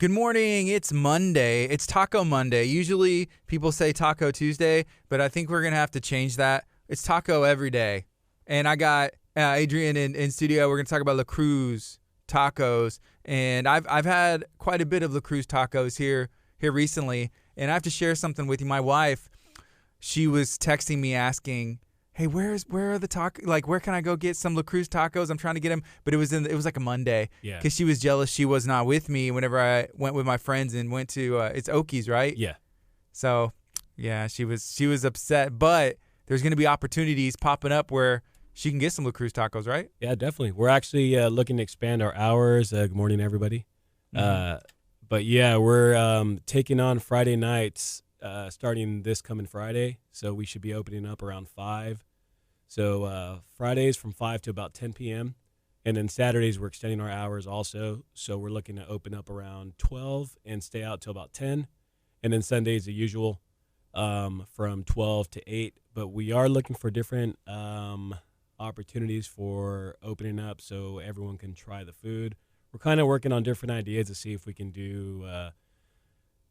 Good morning. It's Monday. It's Taco Monday. Usually people say Taco Tuesday, but I think we're going to have to change that. It's taco every day. And I got Adrian in studio. We're going to talk about La Cruz Tacos. And I've had quite a bit of La Cruz Tacos here recently. And I have to share something with you. My wife, she was texting me asking, hey, where are the tacos? Like, where can I go get some La Cruz tacos? I'm trying to get them, but it was like a Monday. Yeah. Because she was jealous she was not with me whenever I went with my friends and went to it's Okies, right? Yeah. So, yeah, she was upset, but there's going to be opportunities popping up where she can get some La Cruz tacos, right? Yeah, definitely. We're actually looking to expand our hours. Good morning, everybody. Mm-hmm. But yeah, we're taking on Friday nights starting this coming Friday. So we should be opening up around 5. So Fridays from 5 to about 10 p.m. And then Saturdays we're extending our hours also. So we're looking to open up around 12 and stay out till about 10. And then Sundays the usual from 12 to 8. But we are looking for different opportunities for opening up so everyone can try the food. We're kind of working on different ideas to see if we can do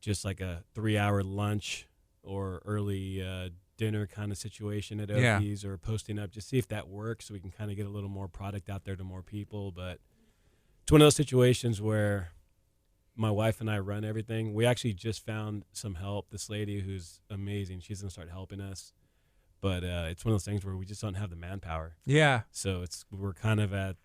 just like a 3-hour lunch or early dinner kind of situation at Okies or posting up, just see if that works so we can kind of get a little more product out there to more people. But it's one of those situations where my wife and I run everything. We actually just found some help. This lady who's amazing, she's going to start helping us. But it's one of those things where we just don't have the manpower. Yeah. So we're kind of at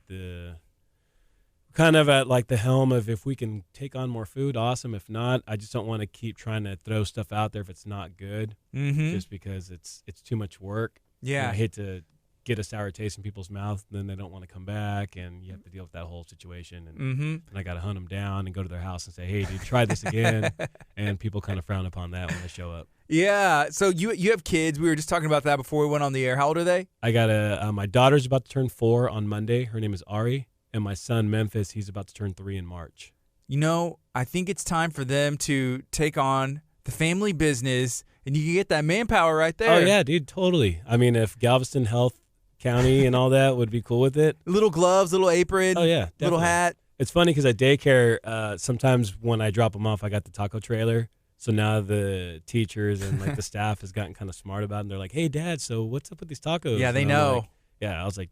like the helm of if we can take on more food, awesome. If not, I just don't want to keep trying to throw stuff out there if it's not good, just because it's too much work. Yeah. And I hate to get a sour taste in people's mouth, then they don't want to come back, and you have to deal with that whole situation. And I got to hunt them down and go to their house and say, hey, dude, try this again. And people kind of frown upon that when they show up. Yeah. So you have kids. We were just talking about that before we went on the air. How old are they? I got my daughter's about to turn 4 on Monday. Her name is Ari. And my son, Memphis, he's about to turn 3 in March. You know, I think it's time for them to take on the family business, and you can get that manpower right there. Oh, yeah, dude, totally. I mean, if Galveston Health County and all that would be cool with it. Little gloves, little apron. Oh, yeah, definitely. Little hat. It's funny because at daycare, sometimes when I drop them off, I got the taco trailer. So now the teachers and like the staff has gotten kind of smart about it. And they're like, hey, Dad, so what's up with these tacos? Yeah, they and know. Like, yeah, I was like,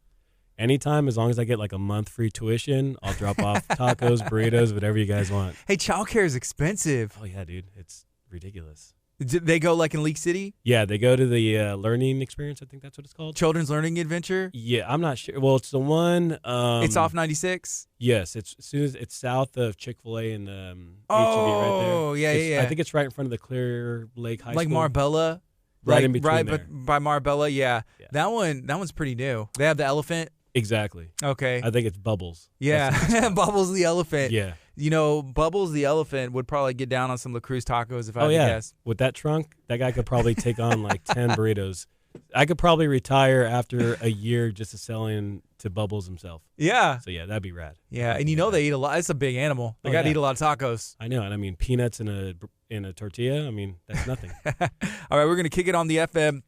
anytime, as long as I get like a month free tuition, I'll drop off tacos, burritos, whatever you guys want. Hey, childcare is expensive. Oh, yeah, dude. It's ridiculous. They go like in League City? Yeah, they go to the learning experience. I think that's what it's called. Children's Learning Adventure? Yeah, I'm not sure. Well, it's the one. It's off 96? Yes, it's as soon as it's south of Chick-fil-A and HEB oh, right there. Oh, yeah. I think it's right in front of the Clear Lake High School. Like Marbella? Right in between there. By Marbella, yeah. That one's pretty new. They have the elephant. Exactly. Okay. I think it's Bubbles. Yeah, Bubbles the elephant. Yeah. You know, Bubbles the elephant would probably get down on some La Cruz tacos if I had to guess. With that trunk, that guy could probably take on like 10 burritos. I could probably retire after a year just to selling to Bubbles himself. Yeah. So, yeah, that'd be rad. Yeah, and you know they eat a lot. It's a big animal. They got to eat a lot of tacos. I know, and I mean, peanuts in a tortilla, I mean, that's nothing. All right, we're going to kick it on the FM.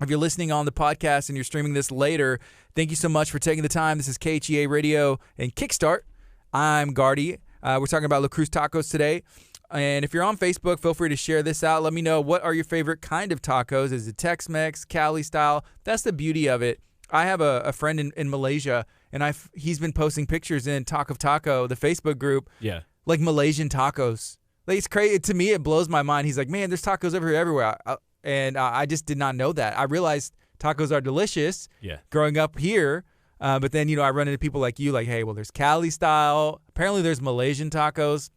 If you're listening on the podcast and you're streaming this later, thank you so much for taking the time. This is KHEA Radio and Kickstart. I'm Gardy. We're talking about La Cruz Tacos today. And if you're on Facebook, feel free to share this out. Let me know, what are your favorite kind of tacos? Is it Tex-Mex, Cali style? That's the beauty of it. I have a friend in Malaysia, and he's been posting pictures in Talk of Taco, the Facebook group, like Malaysian tacos. Like, it's crazy. To me, it blows my mind. He's like, man, there's tacos everywhere. And I just did not know that. I realized tacos are delicious growing up here. But then, I run into people like you, like, hey, well, there's Cali style. Apparently there's Malaysian tacos.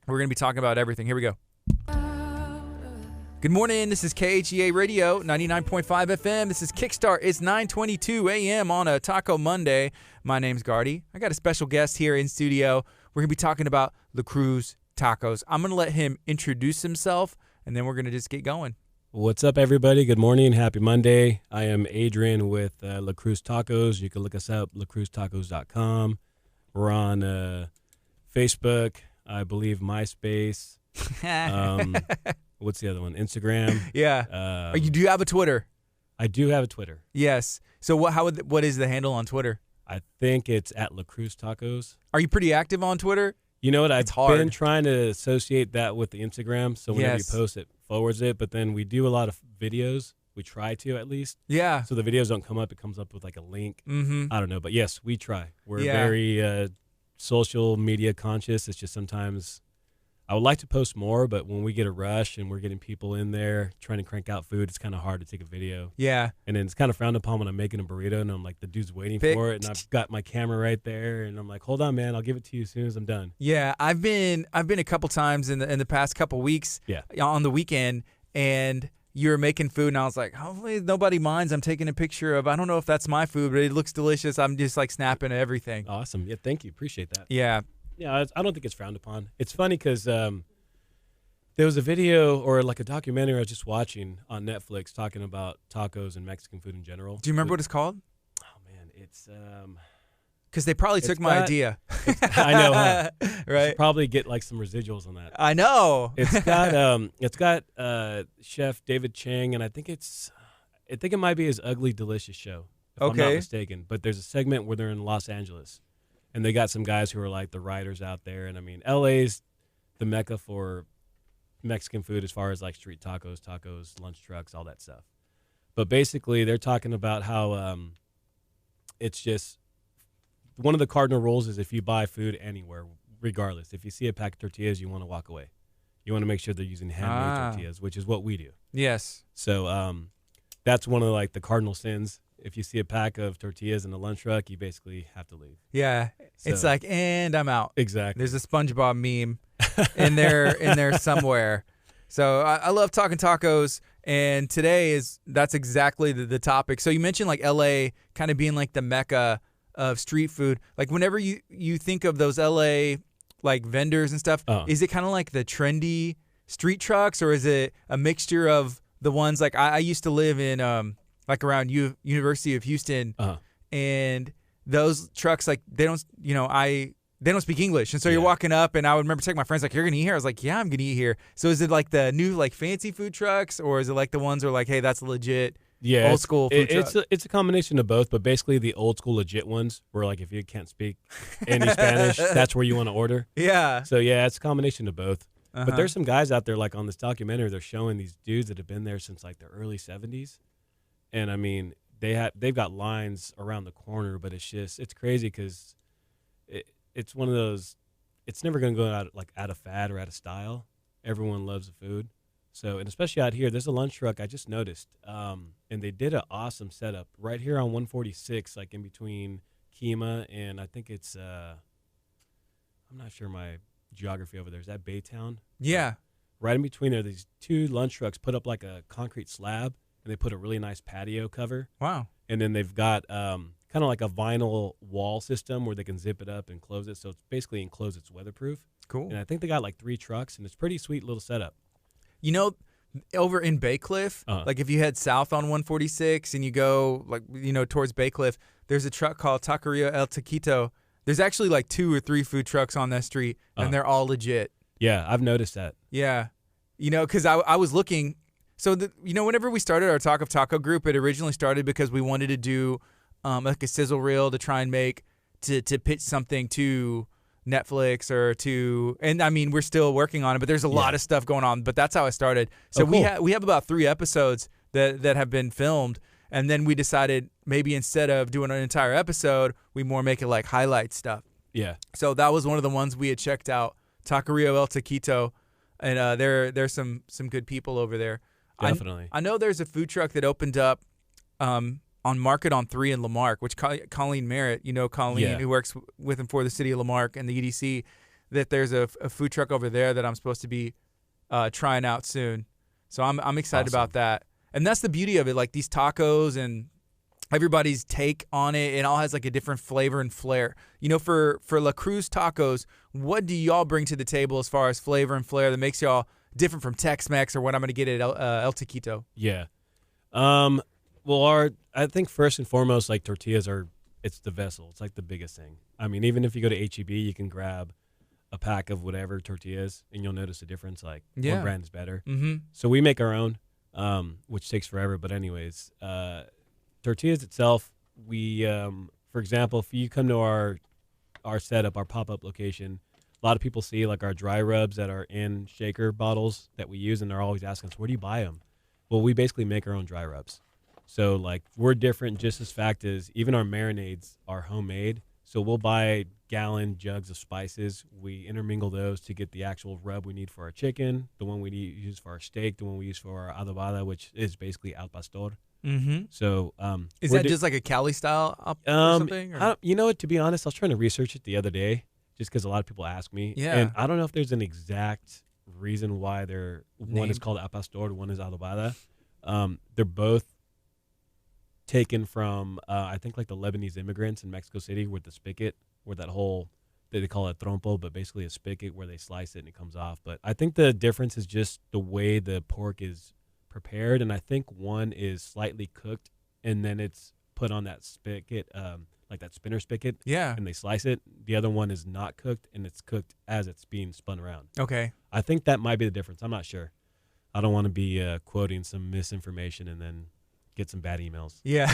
We're going to be talking about everything. Here we go. Good morning. This is KHEA Radio, 99.5 FM. This is Kickstart. It's 9:22 a.m. on a Taco Monday. My name's Gardy. I got a special guest here in studio. We're going to be talking about La Cruz Tacos. I'm going to let him introduce himself, and then we're going to just get going. What's up, everybody? Good morning. Happy Monday. I am Adrian with La Cruz Tacos. You can look us up, lacruztacos.com. We're on Facebook, I believe MySpace. What's the other one? Instagram. Yeah. Do you have a Twitter? I do have a Twitter. Yes. So what is the handle on Twitter? I think it's at La Cruz Tacos. Are you pretty active on Twitter? You know what? I've It's hard. been trying to associate that with the Instagram. So whenever Yes. you post it, forwards it. But then we do a lot of videos. We try to at least. Yeah. So the videos don't come up. It comes up with like a link. Mm-hmm. I don't know. But yes, we try. We're Yeah. very social media conscious. It's just sometimes I would like to post more, but when we get a rush and we're getting people in there trying to crank out food, it's kind of hard to take a video. Yeah. And then it's kind of frowned upon when I'm making a burrito and I'm like, the dude's waiting for it, and I've got my camera right there, and I'm like, hold on, man, I'll give it to you as soon as I'm done. Yeah. I've been a couple times in the past couple weeks. Yeah. On the weekend, and you were making food, and I was like, hopefully nobody minds. I'm taking a picture of. I don't know if that's my food, but it looks delicious. I'm just like snapping at everything. Awesome. Yeah, thank you. Appreciate that. Yeah. Yeah, I don't think it's frowned upon. It's funny because there was a video or like a documentary I was just watching on Netflix talking about tacos and Mexican food in general. Do you remember what it's called? Oh man, it's Because they probably took my idea. I know, huh? Right? Should probably get like some residuals on that. I know. It's got Chef David Chang, and I think it might be his Ugly Delicious show, if I'm not mistaken. But there's a segment where they're in Los Angeles, and they got some guys who are like the writers out there. And I mean, LA's the mecca for Mexican food as far as like street tacos, lunch trucks, all that stuff. But basically, they're talking about how it's just one of the cardinal rules is if you buy food anywhere, regardless, if you see a pack of tortillas, you want to walk away. You want to make sure they're using handmade tortillas, which is what we do. Yes. So that's one of like the cardinal sins. If you see a pack of tortillas in a lunch truck, you basically have to leave. Yeah. It's So- like, and I'm out. Exactly. There's a SpongeBob meme in there somewhere. So I love talking tacos, and today that's exactly the topic. So you mentioned like LA kind of being like the mecca of street food. Like whenever you think of those LA like vendors and stuff, is it kind of like the trendy street trucks, or is it a mixture of the ones like I used to live in like around University of Houston, and those trucks like they don't speak English, and so you're walking up, and I would remember taking my friends like, "You're gonna eat here?" I was like, "Yeah, I'm gonna eat here." So is it like the new like fancy food trucks, or is it like the ones where like, "Hey, that's legit"? Yeah, old school food truck. It's a combination of both, but basically the old school legit ones where like if you can't speak any Spanish, that's where you want to order. Yeah. So yeah, it's a combination of both. But there's some guys out there like on this documentary, they're showing these dudes that have been there since like the early 70s, and I mean they've got lines around the corner, but it's crazy because it's one of those. It's never going to go out of fad or out of style. Everyone loves the food. So, and especially out here, there's a lunch truck I just noticed, and they did an awesome setup right here on 146, like in between KHEA and I think it's, I'm not sure my geography over there. Is that Baytown? Yeah. Right in between there, these two lunch trucks put up like a concrete slab, and they put a really nice patio cover. Wow. And then they've got kind of like a vinyl wall system where they can zip it up and close it. So it's basically enclosed, it's weatherproof. Cool. And I think they got like 3 trucks, and it's pretty sweet little setup. You know, over in Bay Cliff, like if you head south on 146 and you go like, towards Bay Cliff, there's a truck called Taqueria El Taquito. There's actually like 2 or 3 food trucks on that street, and they're all legit. Yeah, I've noticed that. Yeah. Because I was looking. So, whenever we started our Talk of Taco group, it originally started because we wanted to do like a sizzle reel to try and to pitch something to Netflix and I mean, we're still working on it, but there's a lot of stuff going on, but that's how it started. So cool. we have about 3 episodes that have been filmed, and then we decided maybe instead of doing an entire episode, we more make it like highlight stuff. Yeah. So that was one of the ones we had checked out, Taqueria El Taquito, and there's some good people over there. Definitely. I know there's a food truck that opened up on Market on 3 in Lamarck, which Colleen Merritt, Colleen, who works with and for the city of Lamarck and the EDC, that there's a food truck over there that I'm supposed to be trying out soon. So I'm excited about that. And that's the beauty of it, like these tacos and everybody's take on it. It all has like a different flavor and flair. For La Cruz Tacos, what do y'all bring to the table as far as flavor and flair that makes y'all different from Tex-Mex or what I'm going to get at El Taquito? Yeah. Well, I think first and foremost, like tortillas it's the vessel. It's like the biggest thing. I mean, even if you go to HEB, you can grab a pack of whatever tortillas, and you'll notice a difference. Like one brand is better. Mm-hmm. So we make our own, which takes forever. But anyways, tortillas itself, we, for example, if you come to our setup, our pop-up location, A lot of people see like our dry rubs that are in shaker bottles that we use, and they're always asking us, where do you buy them? Well, we basically make our own dry rubs. So like we're different just as fact as even our marinades are homemade. So we'll buy gallon jugs of spices. We intermingle those to get the actual rub we need for our chicken, the one we use for our steak, the one we use for our adobada, which is basically al pastor. Mm-hmm. So is that just like a Cali style or something? Or? You know what? To be honest, I was trying to research it the other day just because a lot of people ask me. Yeah. And I don't know if there's an exact reason why one is called al pastor, one is adobada. They're both taken from I think like the Lebanese immigrants in Mexico City with the spigot, where that whole they call it trompo, but basically a spigot where they slice it and it comes off. But I think the difference is just the way the pork is prepared, and I think one is slightly cooked and then it's put on that spigot, like that spinner spigot. Yeah. And they slice it. The other one is not cooked and it's cooked as it's being spun around. Okay. I think that might be the difference. I'm not sure. I don't want to be quoting some misinformation and then get some bad emails. Yeah.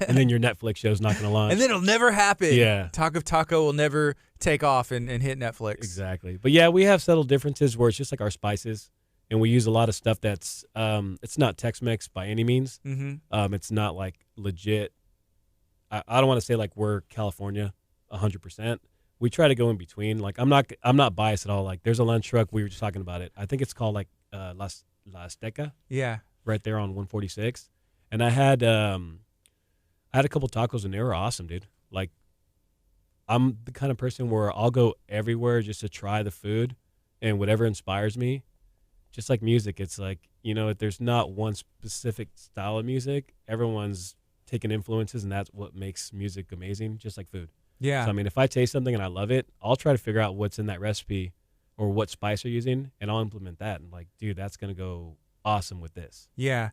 And then your Netflix show's not going to launch. And then it'll never happen. Yeah. Talk of Taco will never take off and hit Netflix. Exactly. But yeah, we have subtle differences where it's just like our spices. And we use a lot of stuff that's, it's not Tex-Mex by any means. Mm-hmm. It's not like legit. I don't want to say like we're California 100%. We try to go in between. Like I'm not biased at all. Like there's a lunch truck. We were just talking about it. I think it's called like La Azteca. Yeah. Right there on 146. And I had a couple tacos and they were awesome, dude. Like I'm the kind of person where I'll go everywhere just to try the food and whatever inspires me. Just like music, it's like, you know, there's not one specific style of music. Everyone's taking influences, and that's what makes music amazing, just like food. Yeah. So, I mean, if I taste something and I love it, I'll try to figure out what's in that recipe or what spice they're using, and I'll implement that. And like, dude, that's going to go awesome with this. Yeah.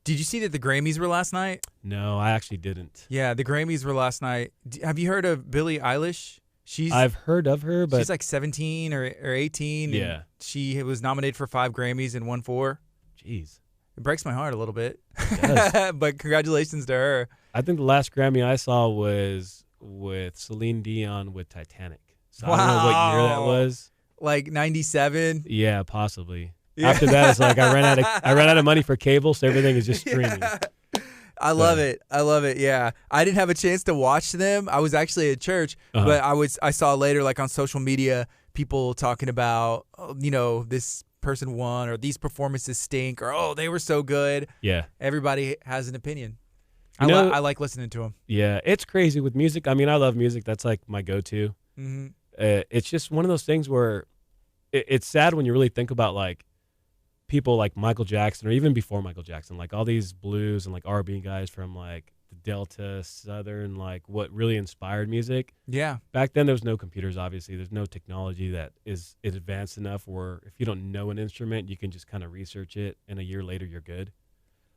Did you see that the Grammys were last night? No, I actually didn't. Yeah, the Grammys were last night. Have you heard of Billie Eilish? I've heard of her, but she's like 17 or 18. Yeah. And she was nominated for 5 Grammys and won 4. Jeez. It breaks my heart a little bit. It does. But congratulations to her. I think the last Grammy I saw was with Celine Dion with Titanic. So wow. I don't know what year that was. Like 97? Yeah, possibly. Yeah. After that, it's like I ran out of money for cable, so everything is just streaming. Yeah. I love it. I love it. Yeah. I didn't have a chance to watch them. I was actually at church, but I saw later, like on social media, people talking about, you know, this person won or these performances stink or, oh, they were so good. Yeah. Everybody has an opinion. I like listening to them. Yeah. It's crazy with music. I mean, I love music. That's like my go-to. Mm-hmm. It's just one of those things where it's sad when you really think about like people like Michael Jackson or even before Michael Jackson, like all these blues and like R&B guys from like the Delta, Southern, like what really inspired music. Yeah. Back then there was no computers, obviously. There's no technology that is advanced enough where if you don't know an instrument, you can just kind of research it and a year later you're good.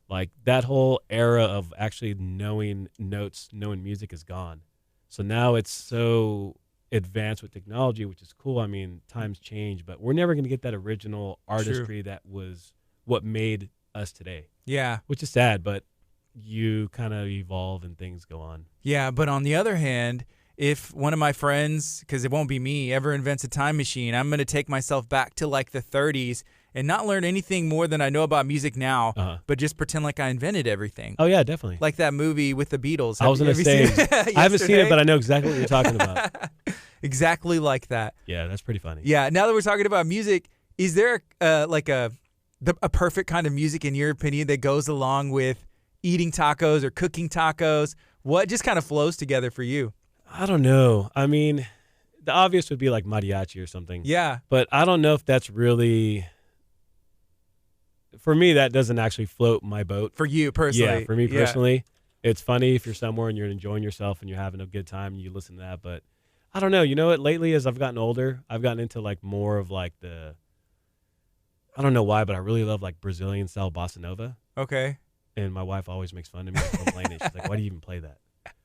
Like that whole era of actually knowing notes, knowing music is gone. So now it's so advanced with technology, which is cool. I mean, times change, but we're never going to get that original artistry that was what made us today. Yeah. Which is sad, but you kind of evolve and things go on. Yeah, but on the other hand, if one of my friends, because it won't be me, ever invents a time machine, I'm going to take myself back to like the 30s and not learn anything more than I know about music now, but just pretend like I invented everything. Oh, yeah, definitely. Like that movie with the Beatles. I was going to say, I haven't seen it, but I know exactly what you're talking about. Exactly like that. Yeah, that's pretty funny. Yeah, now that we're talking about music, is there like a perfect kind of music, in your opinion, that goes along with eating tacos or cooking tacos? What just kind of flows together for you? I don't know. I mean, the obvious would be like mariachi or something. Yeah. But I don't know if that's really... For me, that doesn't actually float my boat. For you personally. Yeah, for me personally. It's funny if you're somewhere and you're enjoying yourself and you're having a good time and you listen to that. But I don't know. You know what? Lately, as I've gotten older, I've gotten into like more of like the... I don't know why, but I really love like Brazilian style bossa nova. Okay. And my wife always makes fun of me for complaining. She's like, why do you even play that?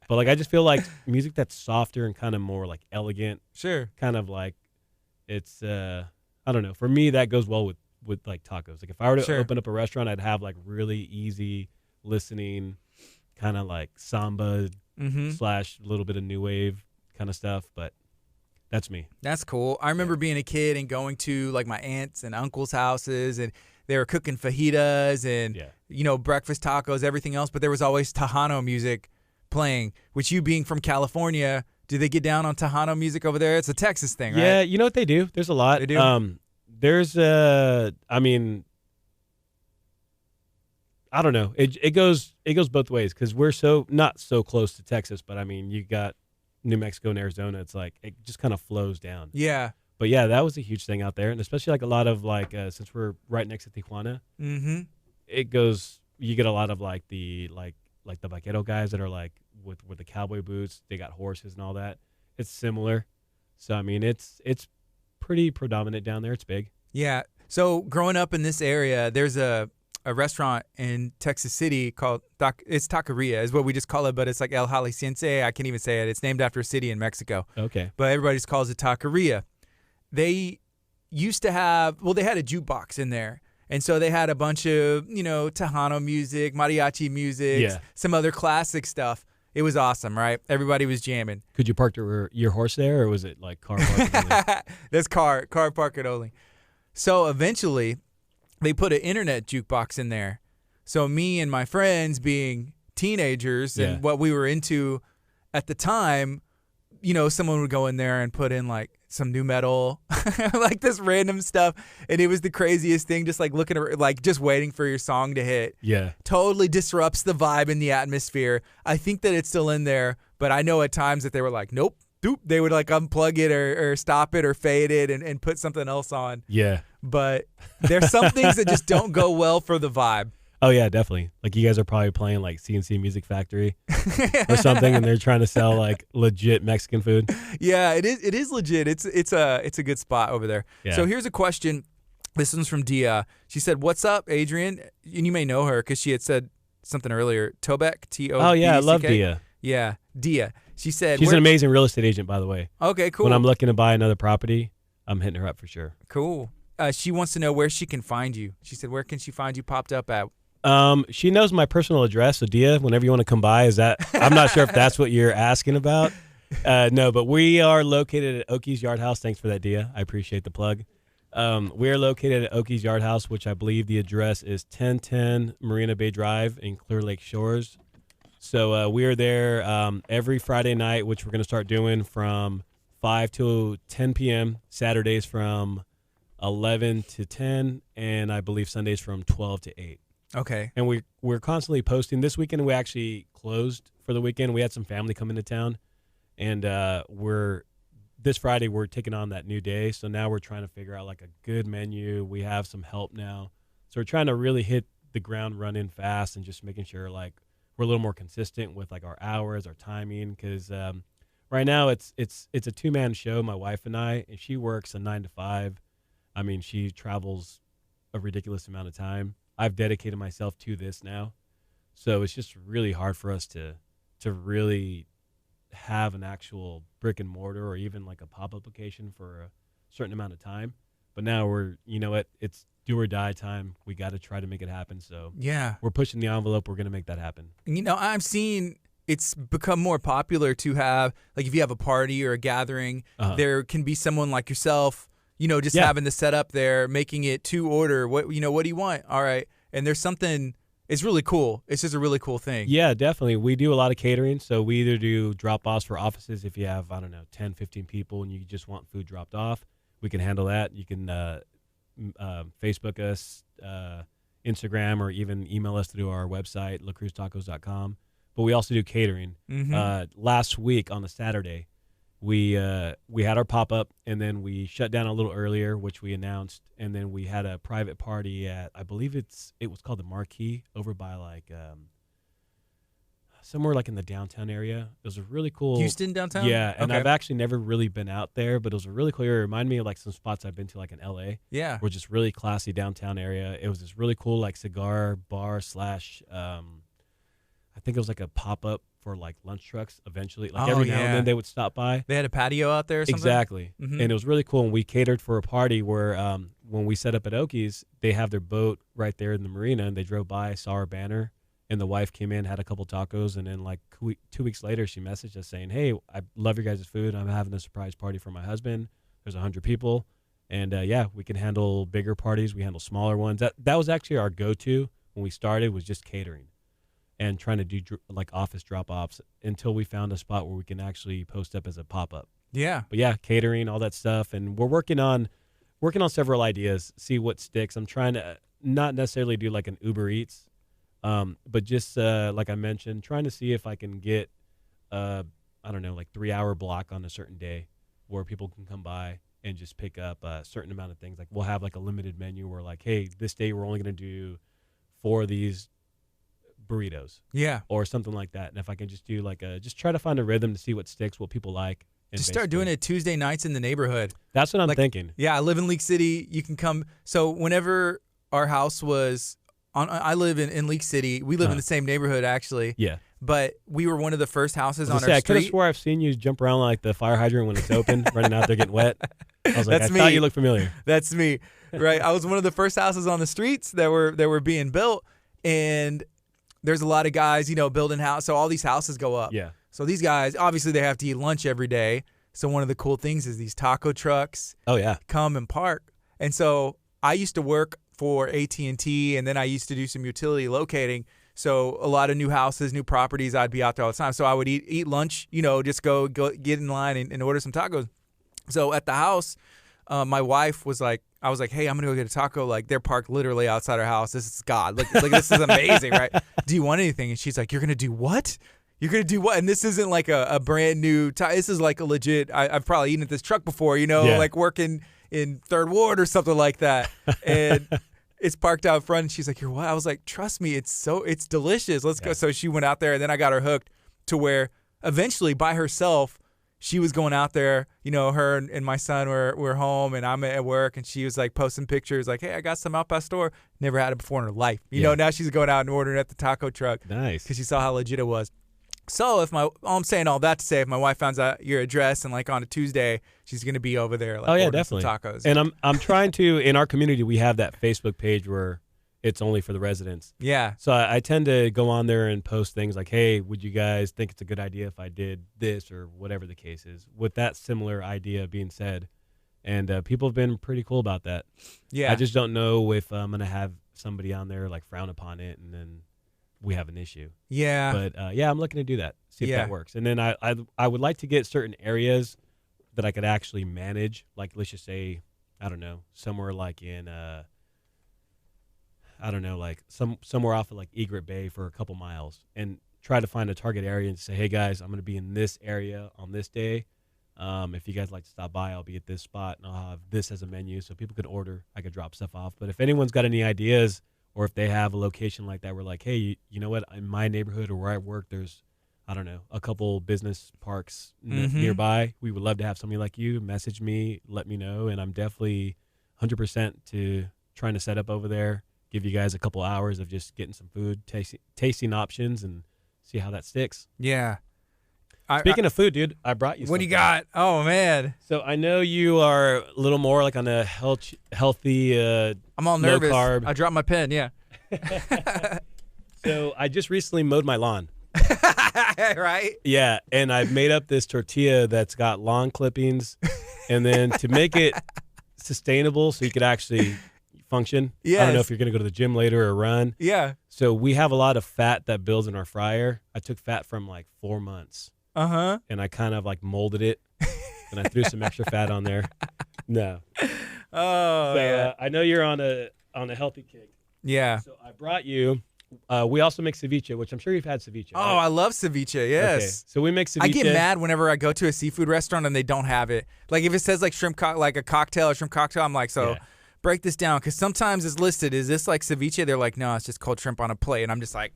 But like, I just feel like music that's softer and kind of more like elegant. Sure. Kind of like it's, I don't know. For me, that goes well with like tacos. Like if I were to open up a restaurant, I'd have like really easy listening, kind of like samba / a little bit of new wave kind of stuff. But That's me. That's cool. I remember being a kid and going to like my aunts and uncles' houses, and they were cooking fajitas and breakfast tacos, everything else. But there was always Tejano music playing. Which, you being from California, do they get down on Tejano music over there? It's a Texas thing, right? Yeah, you know what they do? There's a lot. They do. There's I don't know. It goes both ways because we're not so close to Texas, but I mean, you got New Mexico and Arizona. It's like it just kind of flows down. Yeah. But yeah, that was a huge thing out there, and especially like a lot of like since we're right next to Tijuana, it goes. You get a lot of like the vaquero guys that are like with the cowboy boots. They got horses and all that. It's similar. So I mean, it's pretty predominant down there. It's big. Yeah. So growing up in this area, there's a restaurant in Texas City called it's Taqueria is what we just call it, but it's like El Jalisciense. I can't even say it. It's named after a city in Mexico. Okay. But everybody just calls it Taqueria. They used to have, they had a jukebox in there. And so they had a bunch of, Tejano music, mariachi music, some other classic stuff. It was awesome, right? Everybody was jamming. Could you park your horse there, or was it like car parking? That's car parking only. So eventually they put an internet jukebox in there. So me and my friends, being teenagers and what we were into at the time, someone would go in there and put in like some new metal, like this random stuff. And it was the craziest thing, just like looking at, like just waiting for your song to hit. Yeah. Totally disrupts the vibe and the atmosphere. I think that it's still in there, but I know at times that they were like, nope. They would like unplug it or stop it or fade it and put something else on. Yeah. But there's some things that just don't go well for the vibe. Oh, yeah, definitely. Like you guys are probably playing like CNC Music Factory or something, and they're trying to sell like legit Mexican food. Yeah, it is legit. It's a good spot over there. Yeah. So here's a question. This one's from Dia. She said, "What's up, Adrian?" And you may know her because she had said something earlier. Tobek, T-O-B-E-C-K. Oh, yeah, I love Dia. Yeah, Dia. She said she's an amazing real estate agent, by the way. Okay, cool. When I'm looking to buy another property, I'm hitting her up for sure. Cool. She wants to know where she can find you. She said, where can she find you popped up at? She knows my personal address, so Dia, whenever you want to come by, I'm not sure if that's what you're asking about. No, but we are located at Okies Yard House. Thanks for that, Dia. I appreciate the plug. We are located at Okies Yard House, which I believe the address is 1010 Marina Bay Drive in Clear Lake Shores. So we are there every Friday night, which we're going to start doing from 5 to 10 p.m., Saturdays from 11 to 10, and I believe Sundays from 12 to 8. Okay. And we're constantly posting. This weekend we actually closed for the weekend. We had some family come into town, and this Friday we're taking on that new day. So now we're trying to figure out like a good menu. We have some help now. So we're trying to really hit the ground running fast and just making sure like we're a little more consistent with like our hours, our timing, because right now it's a two-man show, my wife and I, and she works a 9 to 5. I mean, she travels a ridiculous amount of time. I've dedicated myself to this now, so it's just really hard for us to really have an actual brick and mortar or even like a pop-up location for a certain amount of time. But now it's do or die time. We got to try to make it happen. So yeah, we're pushing the envelope. We're going to make that happen. I'm seeing it's become more popular to have, like, if you have a party or a gathering, there can be someone like yourself, just having the setup there, making it to order. What do you want? All right. And there's something, it's really cool. It's just a really cool thing. Yeah, definitely. We do a lot of catering. So we either do drop-offs for offices if you have, 10, 15 people and you just want food dropped off. We can handle that. You can Facebook us, Instagram, or even email us through our website, lacruztacos.com. But we also do catering. Mm-hmm. Last week on a Saturday, we had our pop-up, and then we shut down a little earlier, which we announced, and then we had a private party at, I believe it was called the Marquee, over by like somewhere like in the downtown area. It was a really cool Houston downtown. Yeah, and I've actually never really been out there, but it was a really cool area. It reminded me of like some spots I've been to like in LA. Yeah, were just really classy downtown area. It was this really cool like cigar bar / I think it was like a pop-up for like lunch trucks eventually. Like every now and then they would stop by. They had a patio out there or something? Exactly. Mm-hmm. And it was really cool. And we catered for a party where when we set up at Okies, they have their boat right there in the marina, and they drove by, saw our banner, and the wife came in, had a couple tacos, and then like 2 weeks later, she messaged us saying, "Hey, I love your guys' food. I'm having a surprise party for my husband. There's 100 people, and yeah, we can handle bigger parties. We handle smaller ones." That was actually our go-to when we started, was just catering and trying to do like office drop-offs until we found a spot where we can actually post up as a pop-up. Yeah. But yeah, catering, all that stuff, and we're working on several ideas, see what sticks. I'm trying to not necessarily do like an Uber Eats, but just like I mentioned, trying to see if I can get I don't know, like 3-hour block on a certain day where people can come by and just pick up a certain amount of things. Like we'll have like a limited menu where like, hey, this day we're only going to do 4 of these burritos. Yeah. Or something like that. And if I can just do like just try to find a rhythm to see what sticks, what people like. And just start doing it Tuesday nights in the neighborhood. That's what I'm thinking. Yeah, I live in League City. You can come. So whenever our house was on, I live in League City. We live in the same neighborhood, actually. Yeah. But we were one of the first houses on our I could have street. swore I've seen you jump around like the fire hydrant when it's open, running out there getting wet. I was like, That's I me. thought you looked familiar. That's me, right? I was one of the first houses on the streets that were being built, and there's a lot of guys, building house. So all these houses go up. Yeah. So these guys, obviously, they have to eat lunch every day. So one of the cool things is these taco trucks. Oh yeah. Come and park. And so I used to work for AT&T, and then I used to do some utility locating. So a lot of new houses, new properties, I'd be out there all the time. So I would eat lunch, just go get in line and order some tacos. So at the house, my wife was like, I was like, hey, I'm going to go get a taco. Like, they're parked literally outside our house. This is God. Look, this is amazing, right? Do you want anything? And she's like, you're going to do what? You're going to do what? And this isn't like a brand new this is like a legit, I've probably eaten at this truck before, like working in Third Ward or something like that. And it's parked out front. And she's like, you're what? I was like, trust me, it's delicious. Let's go. So she went out there, and then I got her hooked to where eventually by herself, she was going out there, her and my son were home, and I'm at work, and she was like posting pictures like, hey, I got some out by store. Never had it before in her life. Now she's going out and ordering at the taco truck. Nice. Because she saw how legit it was. So I'm saying all that to say, if my wife finds out your address and like on a Tuesday, she's going to be over there. Like, oh yeah, ordering definitely. some tacos. And I'm trying to, in our community, we have that Facebook page where it's only for the residents. Yeah. So I tend to go on there and post things like, hey, would you guys think it's a good idea if I did this or whatever the case is, with that similar idea being said. And people have been pretty cool about that. Yeah. I just don't know if I'm going to have somebody on there like frown upon it and then we have an issue. Yeah. But yeah, I'm looking to do that, see if that works. And then I would like to get certain areas that I could actually manage. Like, let's just say, I don't know, somewhere like in, I don't know, like somewhere off of like Egret Bay for a couple miles, and try to find a target area and say, hey guys, I'm going to be in this area on this day. If you guys like to stop by, I'll be at this spot and I'll have this as a menu so people could order. I could drop stuff off. But if anyone's got any ideas, or if they have a location like that, we're like, hey, you know what? In my neighborhood or where I work, there's, I don't know, a couple business parks nearby. We would love to have somebody like you message me, let me know. And I'm definitely 100% to trying to set up over there, give you guys a couple hours of just getting some food, tasting options, and see how that sticks. Yeah. Speaking of food, dude, I brought you something. What do you got? Oh, man. So I know you are a little more like on a healthy, I'm all nervous. Low carb. I dropped my pen, yeah. So I just recently mowed my lawn. Right? Yeah, and I've made up this tortilla that's got lawn clippings, and then to make it sustainable so you could actually function. Yes. I don't know if you're going to go to the gym later or run. Yeah. So we have a lot of fat that builds in our fryer. I took fat from like 4 months. Uh-huh. And I kind of like molded it, and I threw some extra fat on there. No. Oh, yeah. I know you're on a healthy kick. Yeah. So I brought you. We also make ceviche, which I'm sure you've had ceviche. Oh, right? I love ceviche. Yes. Okay. So we make ceviche. I get mad whenever I go to a seafood restaurant and they don't have it. Like if it says like like a cocktail or shrimp cocktail, I'm like, break this down, because sometimes it's listed. Is this like ceviche? They're like, no, it's just cold shrimp on a plate, and I'm just like,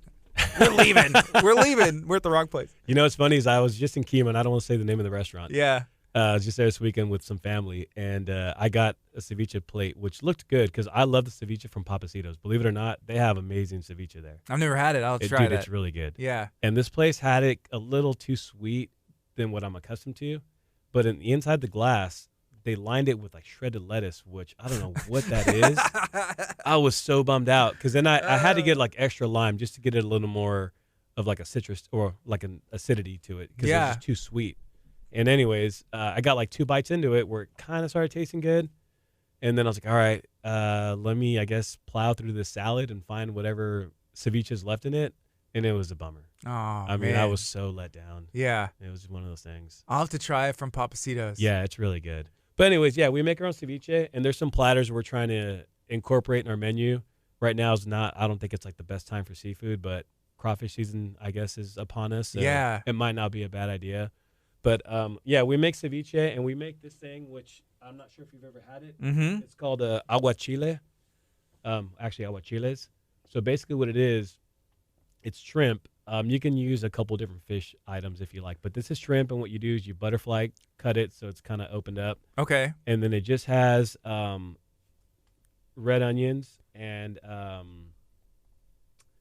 we're leaving. We're leaving. We're at the wrong place. You know what's funny is I was just in Kima, and I don't want to say the name of the restaurant. Yeah. I was just there this weekend with some family, and I got a ceviche plate, which looked good because I love the ceviche from Papacitos. Believe it or not, they have amazing ceviche there. I've never had it. I'll try it. It's really good. Yeah. And this place had it a little too sweet than what I'm accustomed to, but inside the glass, they lined it with like shredded lettuce, which I don't know what that is. I was so bummed out because then I had to get like extra lime just to get it a little more of like a citrus or like an acidity to it because it was just too sweet. And anyways, I got like 2 bites into it where it kind of started tasting good. And then I was like, all right, let me, I guess, plow through this salad and find whatever ceviche is left in it. And it was a bummer. Oh, I mean, I was so let down. Yeah. It was one of those things. I'll have to try it from Papacitos. Yeah, it's really good. But anyways, yeah, we make our own ceviche, and there's some platters we're trying to incorporate in our menu. Right now is not, I don't think it's like the best time for seafood, but crawfish season, I guess, is upon us. So yeah. It might not be a bad idea. But yeah, we make ceviche, and we make this thing, which I'm not sure if you've ever had it. Mm-hmm. It's called aguachile. Actually, aguachiles. So basically what it is, it's shrimp. You can use a couple different fish items if you like, but this is shrimp, and what you do is you butterfly cut it so it's kind of opened up. Okay. And then it just has red onions and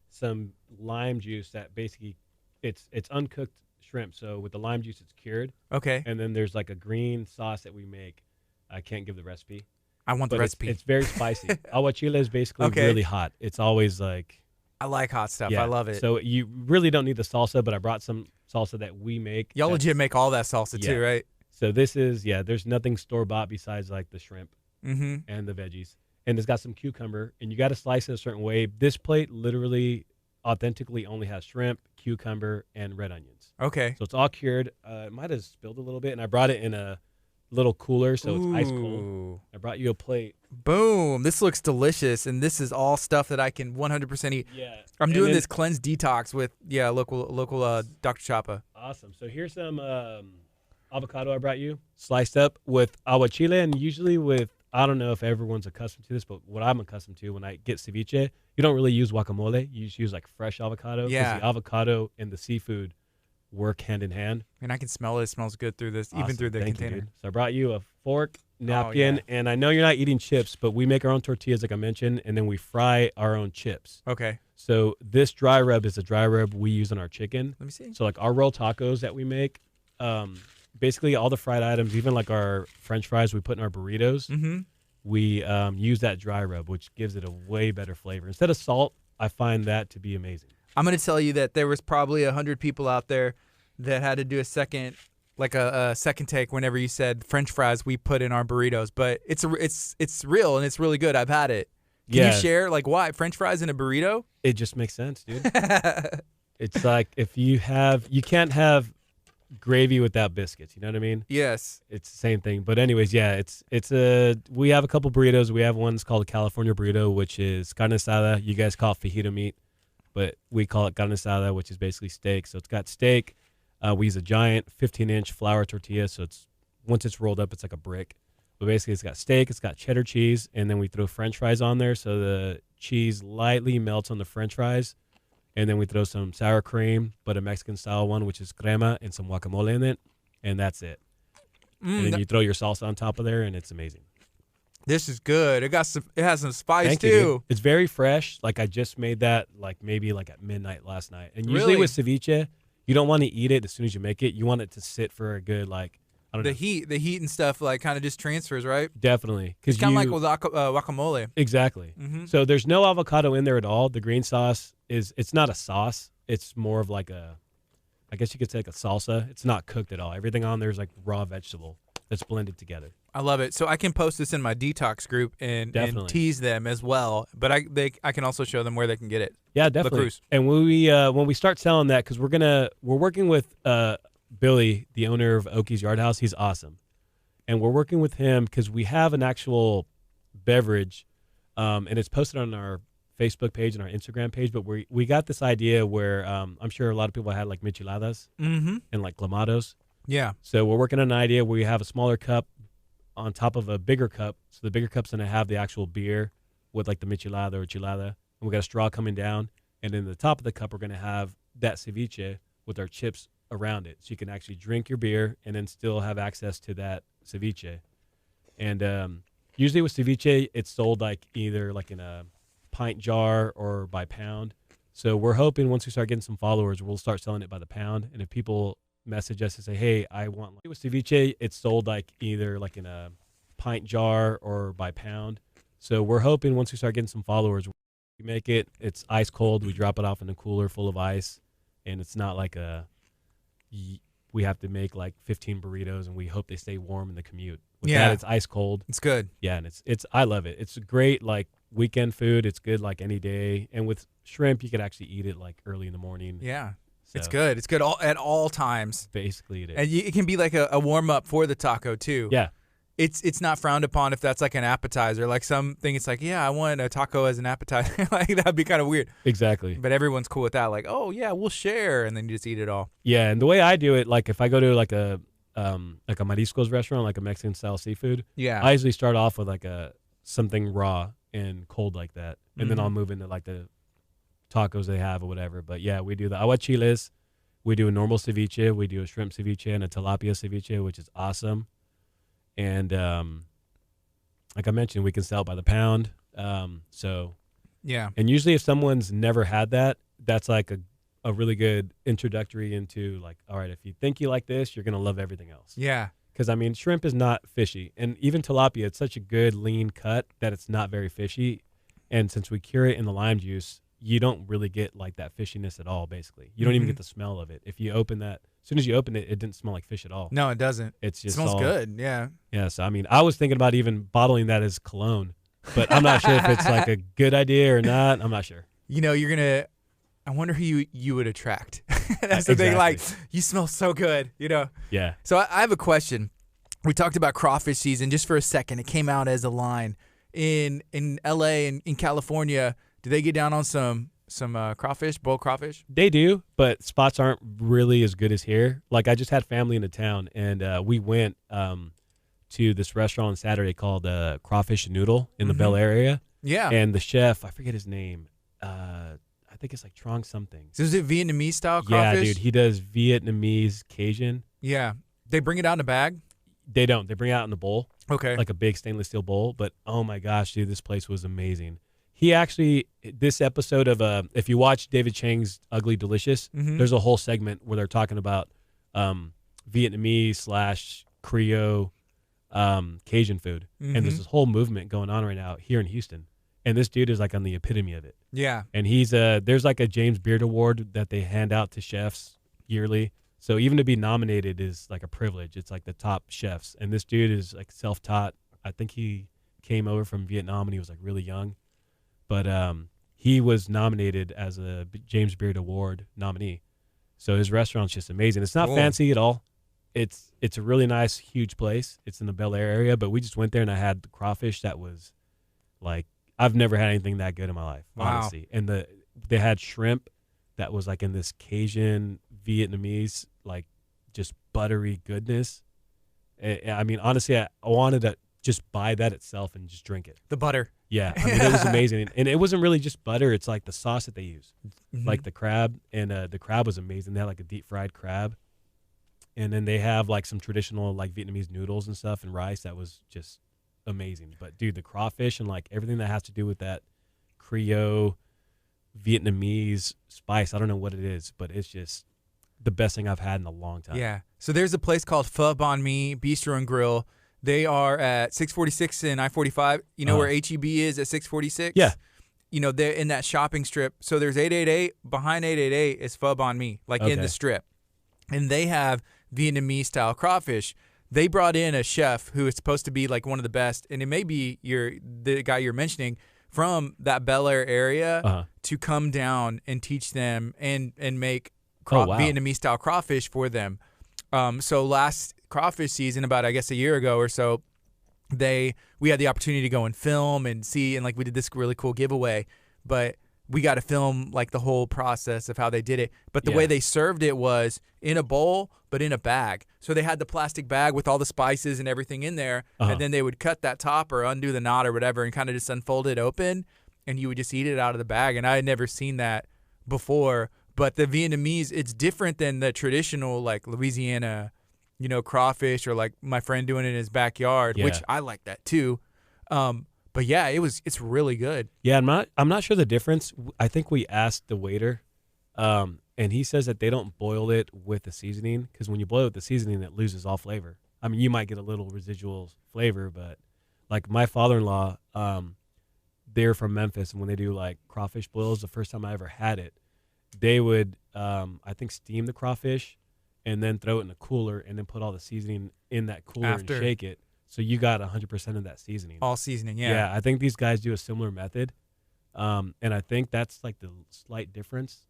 some lime juice that basically it's uncooked shrimp. So with the lime juice, it's cured. Okay. And then there's like a green sauce that we make. I can't give the recipe. I want the recipe. It's very spicy. Aguachile is basically really hot. It's always like... I like hot stuff. Yeah. I love it. So you really don't need the salsa, but I brought some salsa that we make. Y'all legit make all that salsa too, right? So this is, there's nothing store-bought besides like the shrimp and the veggies. And it's got some cucumber, and you got to slice it a certain way. This plate literally authentically only has shrimp, cucumber, and red onions. Okay. So it's all cured. It might have spilled a little bit, and I brought it in a little cooler, so it's ice cold. I brought you a plate. Boom. This looks delicious, and this is all stuff that I can 100% eat. Yeah. I'm doing this cleanse detox with, local Dr. Chapa. Awesome. So here's some avocado I brought you, sliced up with aguachile, and usually with, I don't know if everyone's accustomed to this, but what I'm accustomed to when I get ceviche, you don't really use guacamole. You just use like fresh avocado. Yeah. Because the avocado and the seafood work hand in hand. And I can smell it. It smells good through this, even through the Thank container. You, dude. So I brought you a fork, napkin, and I know you're not eating chips, but we make our own tortillas, like I mentioned, and then we fry our own chips. Okay. So this dry rub is a dry rub we use on our chicken. Let me see. So like our roll tacos that we make, basically all the fried items, even like our French fries we put in our burritos, we use that dry rub, which gives it a way better flavor. Instead of salt, I find that to be amazing. I'm going to tell you that there was probably 100 people out there that had to do a second take whenever you said French fries we put in our burritos. But it's real and it's really good. I've had it. Can you share why French fries in a burrito? It just makes sense, dude. It's like if you can't have gravy without biscuits. You know what I mean? Yes. It's the same thing. But anyways, we have a couple burritos. We have one's called a California burrito, which is carne asada. You guys call it fajita meat, but we call it carne asada, which is basically steak. So it's got steak. We use a giant 15-inch flour tortilla. So once it's rolled up, it's like a brick. But basically, it's got steak, it's got cheddar cheese, and then we throw French fries on there. So the cheese lightly melts on the French fries. And then we throw some sour cream, but a Mexican-style one, which is crema, and some guacamole in it. And that's it. And then you throw your salsa on top of there, and it's amazing. This is good. It has some spice, Thank too. You, it's very fresh. Like, I just made that, maybe at midnight last night. And usually with ceviche, you don't want to eat it as soon as you make it. You want it to sit for a good, I don't know. The heat and stuff, kind of just transfers, right? Definitely. It's kind of like with guacamole. Exactly. Mm-hmm. So there's no avocado in there at all. The green sauce it's not a sauce. It's more of I guess you could say a salsa. It's not cooked at all. Everything on there is raw vegetable that's blended together. I love it. So I can post this in my detox group and tease them as well. But I can also show them where they can get it. Yeah, definitely. And when we start selling that, because we're working with Billy, the owner of Oki's Yard House. He's awesome, and we're working with him because we have an actual beverage, and it's posted on our Facebook page and our Instagram page. But we got this idea where I'm sure a lot of people had micheladas and clamatos. Yeah. So we're working on an idea where we have a smaller cup on top of a bigger cup. So the bigger cup's gonna have the actual beer with the michelada or chilada, and we got a straw coming down, and in the top of the cup we're gonna have that ceviche with our chips around it, so you can actually drink your beer and then still have access to that ceviche. And usually with ceviche, it's sold either in a pint jar or by pound. So we're hoping once we start getting some followers, we'll start selling it by the pound. And if people message us and say, "Hey, I want with ceviche," it's sold either in a pint jar or by pound. So we're hoping once we start getting some followers, we make it. It's ice cold. We drop it off in a cooler full of ice, and it's not like we have to make like 15 burritos and we hope they stay warm in the commute. With that, it's ice cold. It's good. Yeah, and it's I love it. It's a great like weekend food. It's good like any day. And with shrimp, you could actually eat it like early in the morning. Yeah. So, it's good. It's good at all times. Basically, it is. And it can be like a warm up for the taco too. Yeah. It's not frowned upon if that's like an appetizer. Like something, it's like, yeah, I want a taco as an appetizer. Like that'd be kind of weird. Exactly. But everyone's cool with that. Like, oh yeah, we'll share, and then you just eat it all. Yeah, and the way I do it, like if I go to like a mariscos restaurant, like a Mexican style seafood, Yeah. I usually start off with like something raw and cold like that, and then I'll move into like the tacos they have or whatever. But yeah, we do the aguachiles, we do a normal ceviche, we do a shrimp ceviche and a tilapia ceviche, which is awesome. And like I mentioned, we can sell it by the pound. So Yeah. and usually if someone's never had that, that's like a really good introductory into like, all right, if you think you like this, you're going to love everything else. Yeah. Because, I mean, shrimp is not fishy. And even tilapia, it's such a good lean cut that it's not very fishy. And since we cure it in the lime juice, you don't really get like that fishiness at all, basically. You don't even get the smell of it. If you open that, as soon as you open it, it didn't smell like fish at all. No, it doesn't. It's It just smells good. Yeah. Yeah, so I mean, I was thinking about even bottling that as cologne, but I'm not sure if it's like a good idea or not. I'm not sure. You know, I wonder who you would attract. That's the thing. Like, you smell so good, you know? Yeah. So I have a question. We talked about crawfish season just for a second. It came out as a line. In LA and in California, do they get down on some crawfish, boiled crawfish? They do, but spots aren't really as good as here. Like I just had family in the town, and we went to this restaurant on Saturday called Crawfish and Noodle in the Bel Air area. Yeah. And the chef, I forget his name. I think it's like Trong something. So is it Vietnamese style crawfish? Yeah, dude. He does Vietnamese Cajun. Yeah. They bring it out in a bag? They don't. They bring it out in a bowl. Okay. Like a big stainless steel bowl. But oh my gosh, dude, this place was amazing. He actually, this episode of, if you watch David Chang's Ugly Delicious, there's a whole segment where they're talking about Vietnamese / Creole Cajun food. And there's this whole movement going on right now here in Houston. And this dude is like on the epitome of it. Yeah. And he's there's like a James Beard Award that they hand out to chefs yearly. So even to be nominated is like a privilege. It's like the top chefs. And this dude is like self-taught. I think he came over from Vietnam and he was like really young. But he was nominated as a James Beard Award nominee. So his restaurant's just amazing. It's not fancy at all. It's a really nice, huge place. It's in the Bel Air area. But we just went there and I had the crawfish that was like, I've never had anything that good in my life, honestly. And they had shrimp that was like in this Cajun, Vietnamese, like just buttery goodness. I mean, honestly, I wanted to just buy that itself and just drink it. The butter. Yeah, I mean, it was amazing. And it wasn't really just butter. It's like the sauce that they use, like the crab. And the crab was amazing. They had like a deep fried crab. And then they have like some traditional like Vietnamese noodles and stuff and rice that was just amazing. But dude, the crawfish and like everything that has to do with that Creole Vietnamese spice, I don't know what it is, but it's just the best thing I've had in a long time. Yeah. So there's a place called Pho Bon Mi Bistro and Grill. They are at 646 and I-45. You know where HEB is at 646? Yeah. You know, they're in that shopping strip. So there's 888. Behind 888 is Pho Bon Mi, like in the strip. And they have Vietnamese style crawfish. They brought in a chef who is supposed to be like one of the best, and it may be the guy you're mentioning from that Bel Air area to come down and teach them and make Vietnamese style crawfish for them. So last crawfish season, about I guess a year ago or so, we had the opportunity to go and film and see, and like we did this really cool giveaway, but we got to film like the whole process of how they did it. But the way they served it was in a bowl, but in a bag. So they had the plastic bag with all the spices and everything in there, and then they would cut that top or undo the knot or whatever and kind of just unfold it open, and you would just eat it out of the bag. And I had never seen that before. But the Vietnamese, it's different than the traditional like Louisiana, you know, crawfish or like my friend doing it in his backyard, which I like that too. But yeah, it's really good. Yeah, I'm not sure the difference. I think we asked the waiter, and he says that they don't boil it with the seasoning because when you boil it with the seasoning, it loses all flavor. I mean, you might get a little residual flavor, but Like my father-in-law, they're from Memphis, and when they do like crawfish boils, the first time I ever had it, they would, I think, steam the crawfish and then throw it in a cooler and then put all the seasoning in that cooler and shake it. So you got 100% of that seasoning. All seasoning, yeah. Yeah, I think these guys do a similar method. And I think that's like the slight difference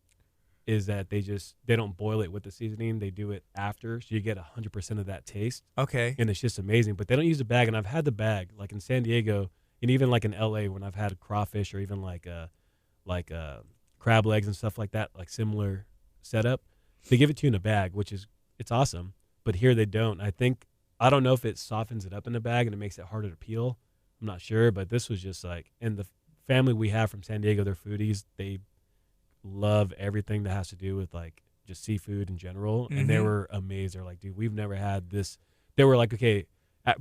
is that they don't boil it with the seasoning. They do it after. So you get 100% of that taste. Okay. And it's just amazing. But they don't use a bag. And I've had the bag like in San Diego and even like in LA when I've had crawfish or even like crab legs and stuff like that, like similar setup. They give it to you in a bag, it's awesome. But here they don't. I don't know if it softens it up in the bag and it makes it harder to peel. I'm not sure, but this was just like, and the family we have from San Diego, they're foodies. They love everything that has to do with like just seafood in general. And they were amazed. They're like, dude, we've never had this. They were like, okay,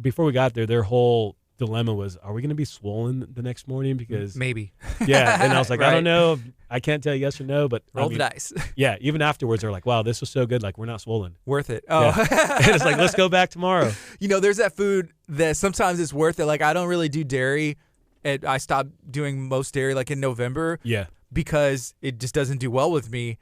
before we got there, their whole dilemma was, are we going to be swollen the next morning? Because maybe. Yeah. And I was like, Right. I don't know. I can't tell you yes or no, but Roll the dice. Yeah. Even afterwards, they're like, wow, this was so good. Like, we're not swollen. Worth it. Oh, yeah. And it's like, let's go back tomorrow. There's that food that sometimes it's worth it. Like, I don't really do dairy. And I stopped doing most dairy like in November. Yeah. Because it just doesn't do well with me.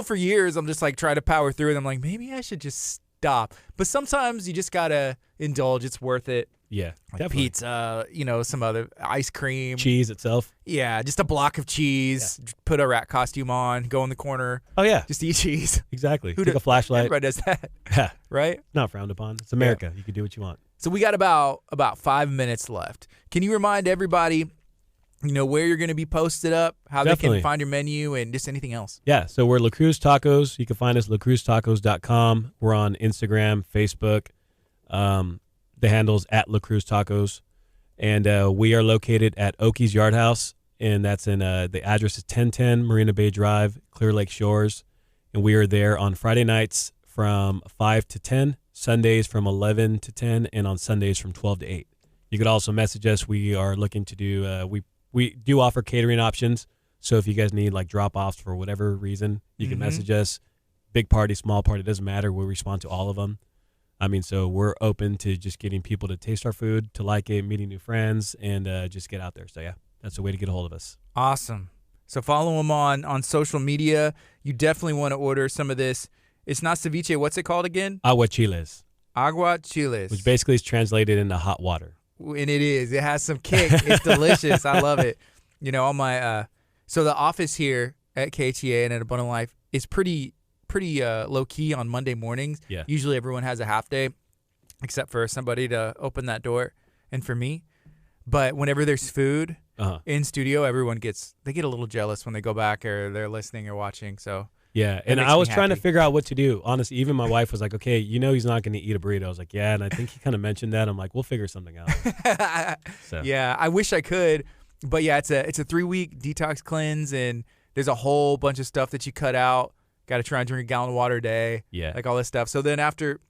For years, I'm just like trying to power through it. I'm like, maybe I should just stop. But sometimes you just got to indulge. It's worth it. Yeah, like definitely. Pizza, some other ice cream. Cheese itself. Yeah, just a block of cheese. Yeah. Put a rat costume on. Go in the corner. Oh, yeah. Just eat cheese. Exactly. Take a flashlight. Everybody does that. Yeah. Right? Not frowned upon. It's America. Yeah. You can do what you want. So we got about 5 minutes left. Can you remind everybody, where you're going to be posted up, how Definitely. They can find your menu, and just anything else? Yeah, so we're La Cruz Tacos. You can find us lacruztacos.com. We're on Instagram, Facebook. The handle's at La Cruz Tacos. And we are located at Oki's Yard House, and that's in the address is 1010 Marina Bay Drive, Clear Lake Shores. And we are there on Friday nights from 5 to 10, Sundays from 11 to 10, and on Sundays from 12 to 8. You could also message us. We are looking to do we do offer catering options. So if you guys need like drop-offs for whatever reason, you can message us. Big party, small party, doesn't matter. We'll respond to all of them. So we're open to just getting people to taste our food, to like it, meeting new friends, and just get out there. So, yeah, that's the way to get a hold of us. Awesome. So follow them on social media. You definitely want to order some of this. It's not ceviche. What's it called again? Aguachiles. Aguachiles. Which basically is translated into hot water. And it is. It has some kick. It's delicious. I love it. On my so the office here at KHEA and at Abundant Life is pretty low key on Monday mornings. Yeah. Usually everyone has a half day, except for somebody to open that door, and for me. But whenever there's food in studio, everyone get a little jealous when they go back or they're listening or watching. So yeah, and I was trying to figure out what to do. Honestly, even my wife was like, "Okay, he's not going to eat a burrito." I was like, "Yeah," and I think he kind of mentioned that. I'm like, "We'll figure something out." So. Yeah, I wish I could, but yeah, it's a 3-week detox cleanse, and there's a whole bunch of stuff that you cut out. Got to try and drink a gallon of water a day. Yeah, like all this stuff. So then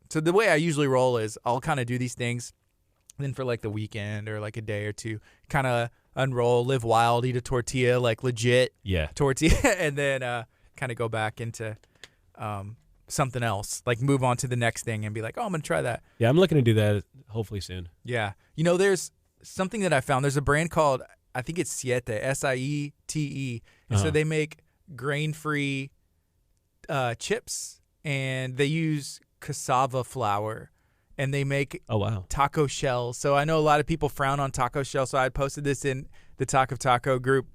so the way I usually roll is I'll kind of do these things, then for like the weekend or like a day or two, kind of unroll, live wild, eat a tortilla, like legit tortilla, and then kind of go back into something else, like move on to the next thing and be like, oh, I'm going to try that. Yeah, I'm looking to do that hopefully soon. Yeah. There's something that I found. There's a brand called, I think it's Siete, Siete. And so they make grain-free chips, and they use cassava flour, and they make taco shells. So I know a lot of people frown on taco shells, so I posted this in the Talk of Taco group,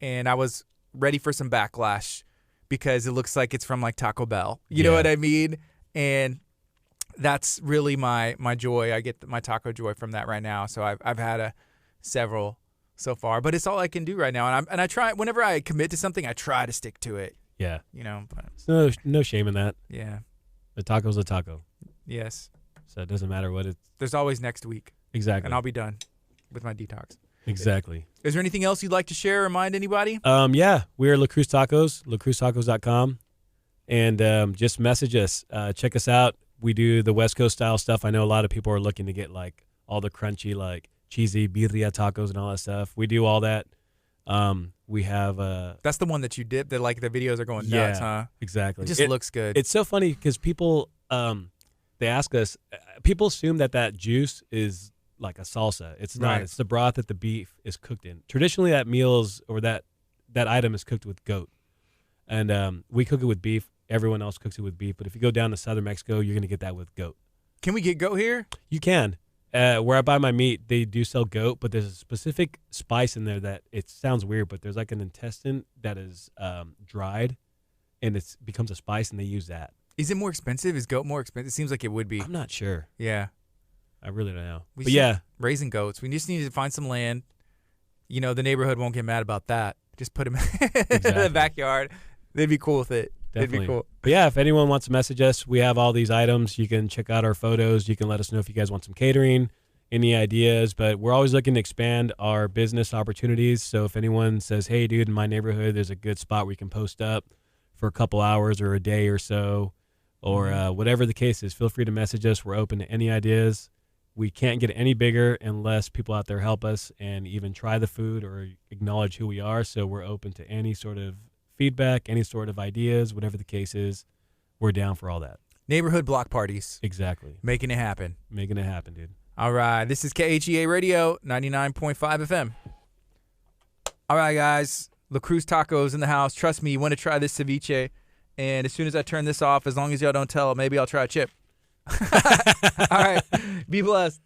and I was ready for some backlash because it looks like it's from like Taco Bell. You know what I mean? And that's really my joy. I get my taco joy from that right now. So I've had several so far, but it's all I can do right now. And I try, whenever I commit to something, I try to stick to it. Yeah. But there's no shame in that. Yeah. A taco's a taco. Yes. So it doesn't matter what it's. There's always next week. Exactly. And I'll be done with my detox. Exactly. Is there anything else you'd like to share or remind anybody? Yeah. We are La Cruz Tacos, lacruztacos.com. And just message us. Check us out. We do the West Coast style stuff. I know a lot of people are looking to get like all the crunchy, like cheesy birria tacos and all that stuff. We do all that. We have that's the one that you dip. That like the videos are going nuts, huh? Exactly. It just looks good. It's so funny because people they ask us. People assume that juice is like a salsa. It's not. Right. It's the broth that the beef is cooked in. Traditionally, that meals or that item is cooked with goat, and we cook it with beef. Everyone else cooks it with beef. But if you go down to southern Mexico, you're gonna get that with goat. Can we get goat here? You can. Where I buy my meat, they do sell goat, but there's a specific spice in there that it sounds weird, but there's like an intestine that is dried, and it becomes a spice, and they use that. Is it more expensive? Is goat more expensive? It seems like it would be. I'm not sure. Yeah. I really don't know. We But should- yeah, Raising goats. We just need to find some land. You know, the neighborhood won't get mad about that. Just put them in the backyard. They'd be cool with it. definitely. They'd be cool. But yeah, if anyone wants to message us, we have all these items. You can check out our photos. You can let us know if you guys want some catering, any ideas. But we're always looking to expand our business opportunities. So if anyone says, hey, dude, in my neighborhood, there's a good spot where you can post up for a couple hours or a day or so, or whatever the case is, feel free to message us. We're open to any ideas. We can't get any bigger unless people out there help us and even try the food or acknowledge who we are. So we're open to any sort of feedback, any sort of ideas, whatever the case is. We're down for all that. Neighborhood block parties. Exactly. Making it happen. Making it happen, dude. All right. This is KHEA Radio, 99.5 FM. All right, guys. Cruz Tacos in the house. Trust me, you want to try this ceviche. And as soon as I turn this off, as long as y'all don't tell, maybe I'll try a chip. All right. Be blessed.